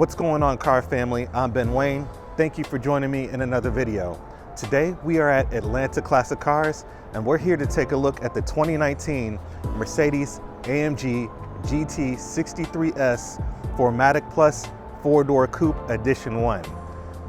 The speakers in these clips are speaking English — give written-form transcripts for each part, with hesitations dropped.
What's going on, car family? I'm Ben Wayne. Thank you for joining me in another video. Today we are at Atlanta Classic Cars and we're here to take a look at the 2019 Mercedes-AMG GT 63S 4MATIC Plus 4-door Coupe Edition 1.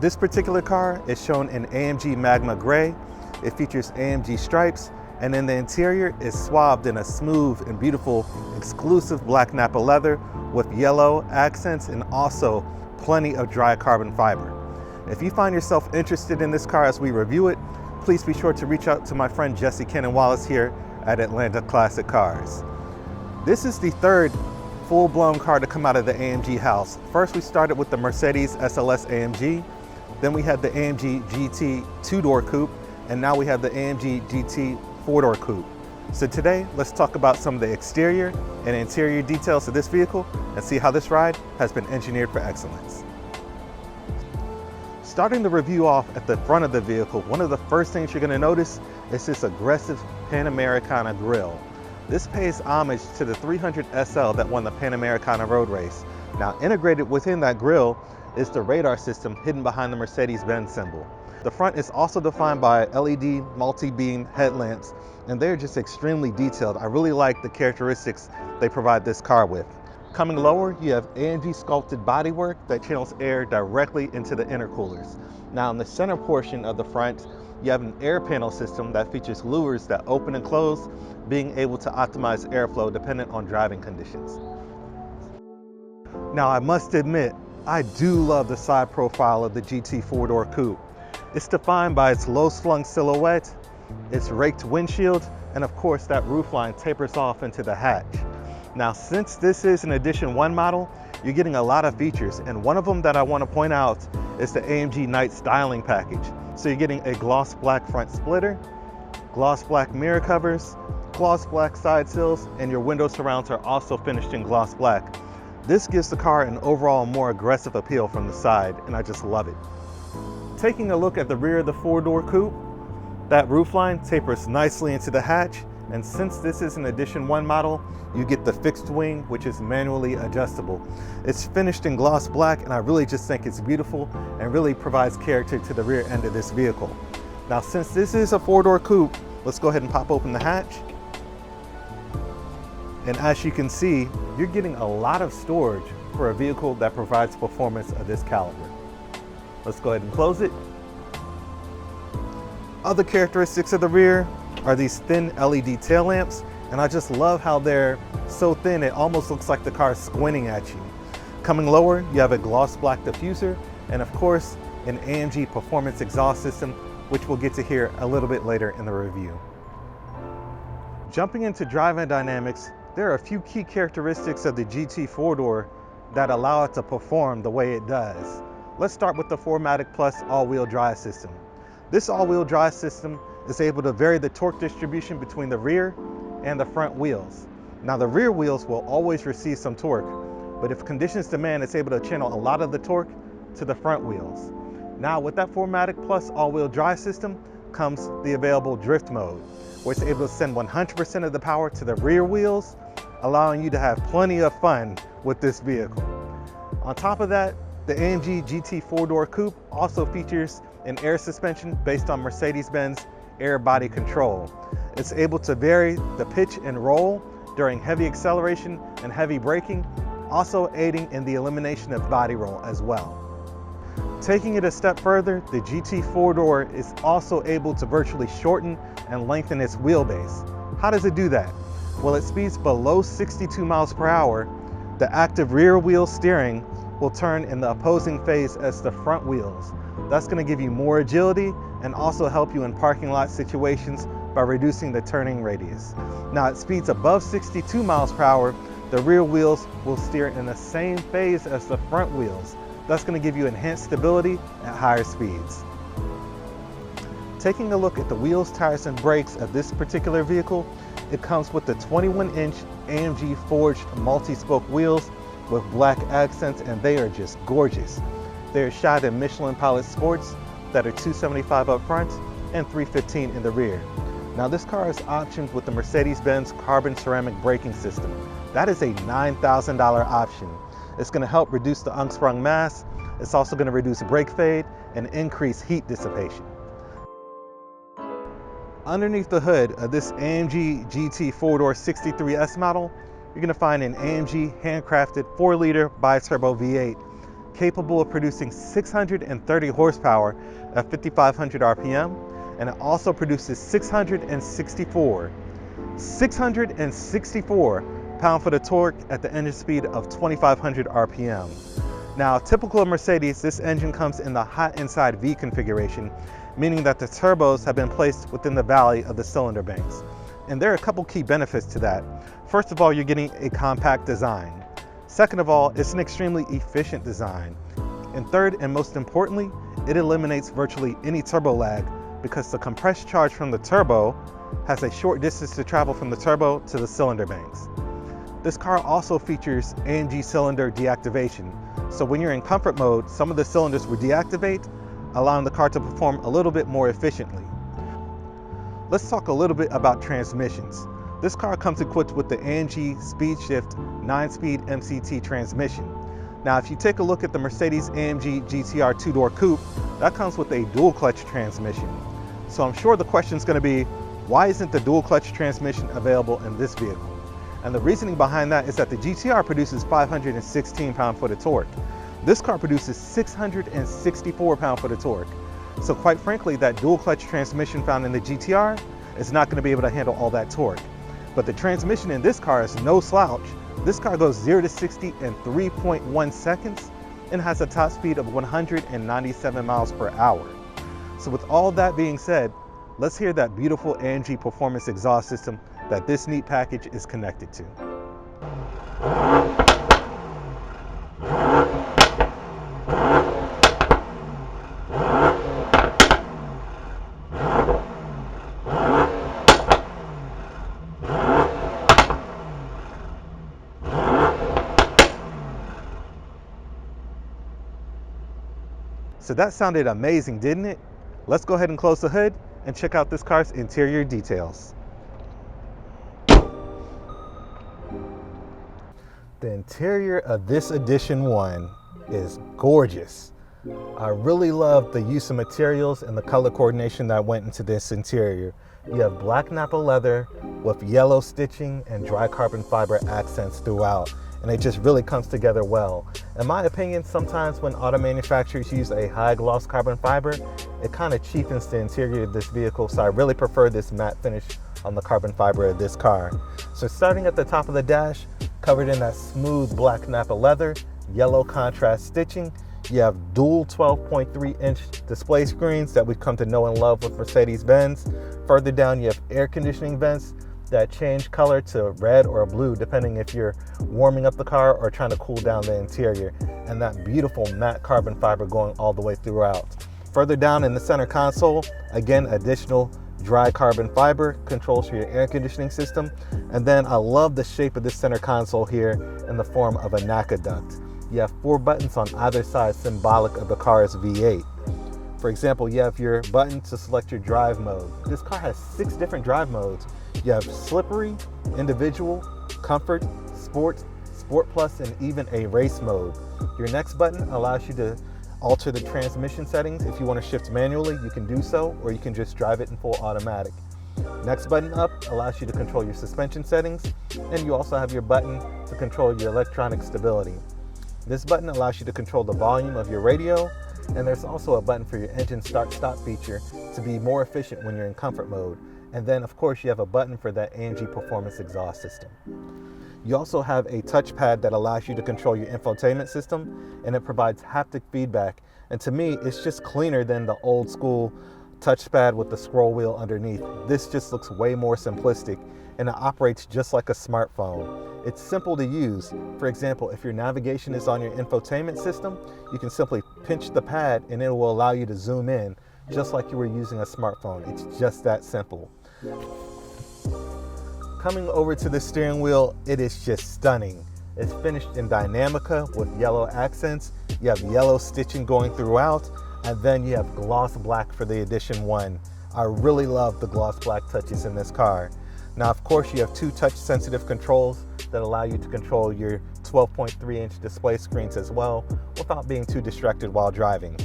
This particular car is shown in AMG Magma Gray. It features AMG stripes, and in the interior is swabbed in a smooth and beautiful exclusive black Nappa leather with yellow accents and also plenty of dry carbon fiber. If you find yourself interested in this car as we review it, please be sure to reach out to my friend Jesse Cannon-Wallace here at Atlanta Classic Cars. This is the third full-blown car to come out of the AMG house. First we started with the Mercedes SLS AMG, then we had the AMG GT 2-door coupe, and now we have the AMG GT 4-door coupe. So today, let's talk about some of the exterior and interior details of this vehicle and see how this ride has been engineered for excellence. Starting the review off at the front of the vehicle, one of the first things you're going to notice is this aggressive Panamericana grille. This pays homage to the 300 SL that won the Panamericana road race. Now, integrated within that grille is the radar system hidden behind the Mercedes-Benz symbol. The front is also defined by LED multi-beam headlamps, and they're just extremely detailed. I really like the characteristics they provide this car with. Coming lower, you have AMG sculpted bodywork that channels air directly into the intercoolers. Now in the center portion of the front, you have an air panel system that features louvers that open and close, being able to optimize airflow dependent on driving conditions. Now I must admit, I do love the side profile of the GT 4-door coupe. It's defined by its low slung silhouette, its raked windshield, and of course that roofline tapers off into the hatch. Now since this is an Edition 1 model, you're getting a lot of features, and one of them that I want to point out is the AMG Night Styling package. So you're getting a gloss black front splitter, gloss black mirror covers, gloss black side sills, and your window surrounds are also finished in gloss black. This gives the car an overall more aggressive appeal from the side, and I just love it. Taking a look at the rear of the 4-door coupe, that roofline tapers nicely into the hatch, and since this is an Edition 1 model, you get the fixed wing, which is manually adjustable. It's finished in gloss black, and I really just think it's beautiful and really provides character to the rear end of this vehicle. Now since this is a 4-door coupe, let's go ahead and pop open the hatch. And as you can see, you're getting a lot of storage for a vehicle that provides performance of this caliber. Let's go ahead and close it. Other characteristics of the rear are these thin LED tail lamps, and I just love how they're so thin it almost looks like the car is squinting at you. Coming lower, you have a gloss black diffuser, and of course, an AMG performance exhaust system, which we'll get to hear a little bit later in the review. Jumping into driving dynamics, there are a few key characteristics of the GT 4-door that allow it to perform the way it does. Let's start with the 4MATIC Plus all-wheel drive system. This all-wheel drive system is able to vary the torque distribution between the rear and the front wheels. Now the rear wheels will always receive some torque, but if conditions demand, it's able to channel a lot of the torque to the front wheels. Now with that 4MATIC Plus all-wheel drive system comes the available drift mode, where it's able to send 100% of the power to the rear wheels, allowing you to have plenty of fun with this vehicle. On top of that, the AMG GT 4-door coupe also features an air suspension based on Mercedes-Benz air body control. It's able to vary the pitch and roll during heavy acceleration and heavy braking, also aiding in the elimination of body roll as well. Taking it a step further, the GT 4-door is also able to virtually shorten and lengthen its wheelbase. How does it do that? Well, at speeds below 62 miles per hour, the active rear wheel steering will turn in the opposing phase as the front wheels. That's going to give you more agility and also help you in parking lot situations by reducing the turning radius. Now at speeds above 62 miles per hour, the rear wheels will steer in the same phase as the front wheels. That's going to give you enhanced stability at higher speeds. Taking a look at the wheels, tires, and brakes of this particular vehicle, it comes with the 21-inch AMG forged multi-spoke wheels with black accents, and they are just gorgeous. They are shot in Michelin Pilot Sports that are 275 up front and 315 in the rear. Now this car is optioned with the Mercedes-Benz carbon ceramic braking system. That is a $9,000 option. It's going to help reduce the unsprung mass. It's also going to reduce brake fade and increase heat dissipation. Underneath the hood of this AMG GT 4-door 63S model, you're going to find an AMG handcrafted 4-liter bi-turbo V8 capable of producing 630 horsepower at 5,500 RPM, and it also produces 664 pound-foot of torque at the engine speed of 2,500 RPM. Now, typical of Mercedes, this engine comes in the hot inside V configuration, meaning that the turbos have been placed within the valley of the cylinder banks. And there are a couple key benefits to that. First of all, you're getting a compact design. Second of all, it's an extremely efficient design. And third, and most importantly, it eliminates virtually any turbo lag because the compressed charge from the turbo has a short distance to travel from the turbo to the cylinder banks. This car also features AMG cylinder deactivation. So when you're in comfort mode, some of the cylinders will deactivate, allowing the car to perform a little bit more efficiently. Let's talk a little bit about transmissions. This car comes equipped with the AMG Speed Shift 9-speed MCT transmission. Now, if you take a look at the Mercedes-AMG GTR 2-door Coupe, that comes with a dual clutch transmission. So I'm sure the question is going to be, why isn't the dual clutch transmission available in this vehicle? And the reasoning behind that is that the GTR produces 516 pound-foot of torque. This car produces 664 pound-foot of torque. So quite frankly, that dual clutch transmission found in the GTR is not going to be able to handle all that torque. But the transmission in this car is no slouch. This car goes 0 to 60 in 3.1 seconds and has a top speed of 197 miles per hour. So with all that being said, let's hear that beautiful AMG performance exhaust system that this neat package is connected to. So that sounded amazing, didn't it? Let's go ahead and close the hood and check out this car's interior details. The interior of this Edition 1 is gorgeous. I really love the use of materials and the color coordination that went into this interior. You have black Napa leather with yellow stitching and dry carbon fiber accents throughout, and it just really comes together well. In my opinion, sometimes when auto manufacturers use a high gloss carbon fiber, it kind of cheapens the interior of this vehicle, so I really prefer this matte finish on the carbon fiber of this car. So starting at the top of the dash, covered in that smooth black Napa leather, yellow contrast stitching, you have dual 12.3-inch display screens that we've come to know and love with Mercedes-Benz. Further down, you have air conditioning vents that change color to red or blue depending if you're warming up the car or trying to cool down the interior, and that beautiful matte carbon fiber going all the way throughout. Further down in the center console, again, additional dry carbon fiber controls for your air conditioning system. And then I love the shape of this center console here in the form of a NACA duct. You have 4 buttons on either side symbolic of the car's V8. For example, you have your button to select your drive mode. This car has 6 different drive modes. You have slippery, individual, comfort, sport, sport plus, and even a race mode. Your next button allows you to alter the transmission settings. If you want to shift manually, you can do so, or you can just drive it in full automatic. Next button up allows you to control your suspension settings, and you also have your button to control your electronic stability. This button allows you to control the volume of your radio, and there's also a button for your engine start-stop feature to be more efficient when you're in comfort mode. And then, of course, you have a button for that AMG performance exhaust system. You also have a touchpad that allows you to control your infotainment system, and it provides haptic feedback. And to me, it's just cleaner than the old school touchpad with the scroll wheel underneath. This just looks way more simplistic, and it operates just like a smartphone. It's simple to use. For example, if your navigation is on your infotainment system, you can simply pinch the pad and it will allow you to zoom in just like you were using a smartphone. It's just that simple. Coming over to the steering wheel, it is just stunning. It's finished in Dynamica with yellow accents. You have yellow stitching going throughout, and then you have gloss black for the Edition 1. I really love the gloss black touches in this car. Now, of course, you have 2 touch-sensitive controls that allow you to control your 12.3-inch display screens as well without being too distracted while driving.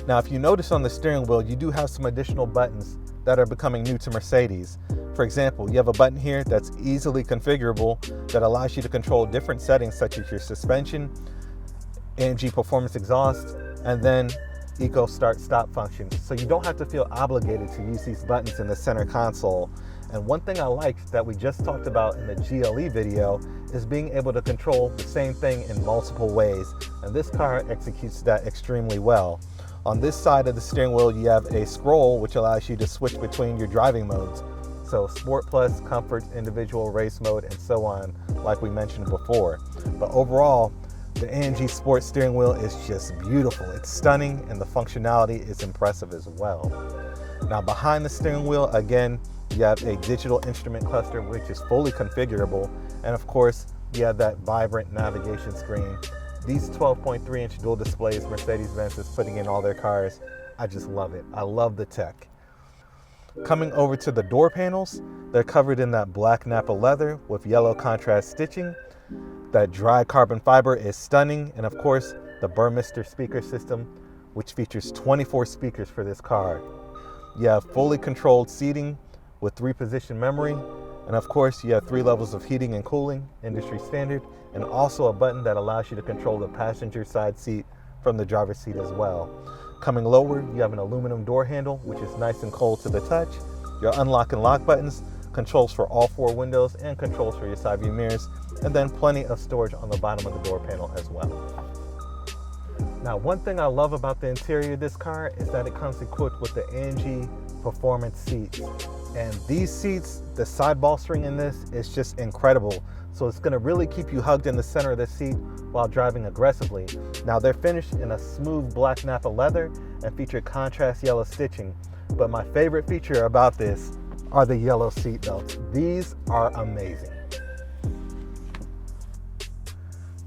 Now, if you notice on the steering wheel, you do have some additional buttons that are becoming new to Mercedes. For example, you have a button here that's easily configurable that allows you to control different settings such as your suspension, AMG performance exhaust, and then eco start stop functions. So you don't have to feel obligated to use these buttons in the center console. And one thing I liked that we just talked about in the GLE video is being able to control the same thing in multiple ways. And this car executes that extremely well. On this side of the steering wheel, you have a scroll which allows you to switch between your driving modes. So Sport Plus, Comfort, Individual, Race Mode, and so on, like we mentioned before. But overall, the AMG Sport steering wheel is just beautiful. It's stunning, and the functionality is impressive as well. Now, behind the steering wheel, again, you have a digital instrument cluster, which is fully configurable. And of course, you have that vibrant navigation screen. These 12.3-inch dual displays Mercedes-Benz is putting in all their cars, I just love it. I love the tech. Coming over to the door panels, they're covered in that black Napa leather with yellow contrast stitching. That dry carbon fiber is stunning. And of course, the Burmester speaker system, which features 24 speakers for this car. You have fully controlled seating with 3-position memory. And of course, you have 3 levels of heating and cooling, industry standard, and also a button that allows you to control the passenger side seat from the driver's seat as well. Coming lower, you have an aluminum door handle, which is nice and cold to the touch. Your unlock and lock buttons, controls for all 4 windows, and controls for your side view mirrors, and then plenty of storage on the bottom of the door panel as well. Now, one thing I love about the interior of this car is that it comes equipped with the AMG Performance seats. And these seats, the side bolstering in this is just incredible. So it's gonna really keep you hugged in the center of the seat while driving aggressively. Now, they're finished in a smooth black Napa leather and feature contrast yellow stitching. But my favorite feature about this are the yellow seat belts. These are amazing.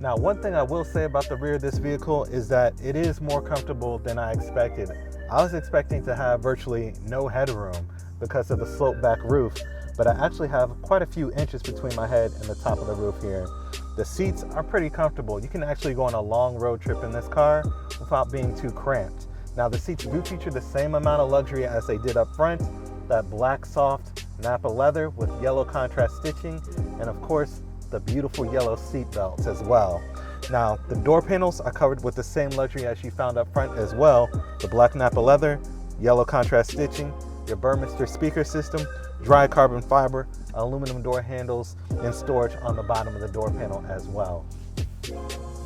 Now, one thing I will say about the rear of this vehicle is that it is more comfortable than I expected. I was expecting to have virtually no headroom because of the slope back roof, but I actually have quite a few inches between my head and the top of the roof here. The seats are pretty comfortable. You can actually go on a long road trip in this car without being too cramped. Now, the seats do feature the same amount of luxury as they did up front, that black soft Napa leather with yellow contrast stitching, and of course, the beautiful yellow seat belts as well. Now, the door panels are covered with the same luxury as you found up front as well. The black Napa leather, yellow contrast stitching, your Burmester speaker system, dry carbon fiber, aluminum door handles, and storage on the bottom of the door panel as well.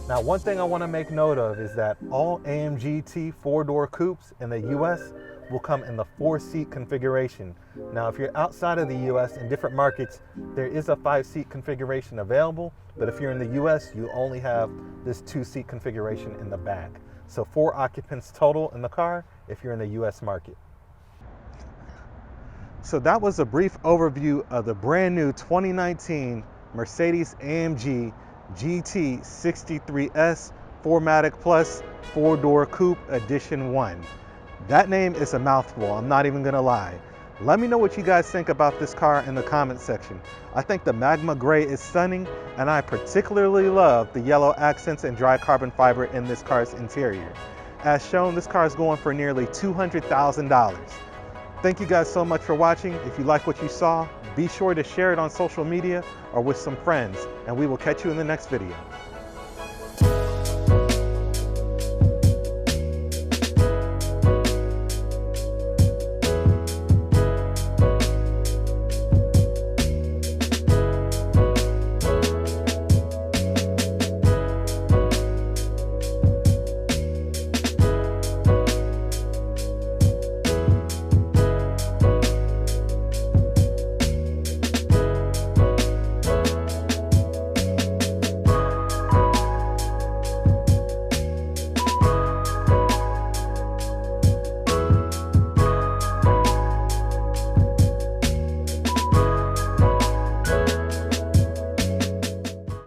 Now, one thing I want to make note of is that all AMG T 4-door coupes in the US will come in the 4-seat configuration. Now, if you're outside of the US in different markets, there is a 5-seat configuration available, but if you're in the US, you only have this 2-seat configuration in the back. So 4 occupants total in the car if you're in the US market. So that was a brief overview of the brand new 2019 Mercedes-AMG GT 63S 4MATIC Plus 4-door Coupe Edition 1. That name is a mouthful, I'm not even gonna lie. Let me know what you guys think about this car in the comment section. I think the magma gray is stunning, and I particularly love the yellow accents and dry carbon fiber in this car's interior. As shown, this car is going for nearly $200,000. Thank you guys so much for watching. If you like what you saw, be sure to share it on social media or with some friends, and we will catch you in the next video.